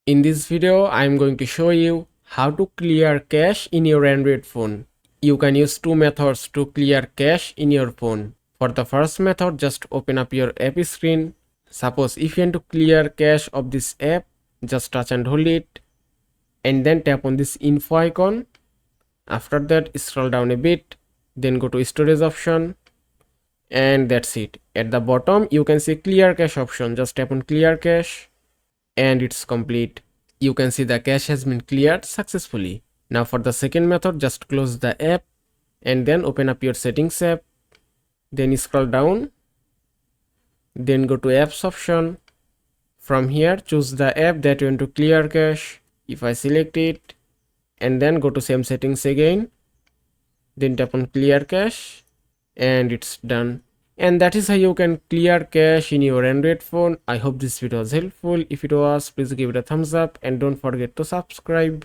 In this video, I am going to show you how to clear cache in your Android phone. You can use two methods to clear cache in your phone. For the first method, just open up your app screen. Suppose if you want to clear cache of this app, just touch and hold it and then tap on this info icon. After that, scroll down a bit, then go to storage option, and that's it. At the bottom, you can see clear cache option. Just tap on clear cache and it's complete. You can see the cache has been cleared successfully. Now for the second method, just close the app and then open up your settings app, then scroll down, then go to apps option. From here, choose the app that you want to clear cache. If I select it and then go to same settings again, then tap on clear cache and it's done. And that is how you can clear cache in your Android phone. I hope this video was helpful. If it was, please give it a thumbs up and don't forget to subscribe.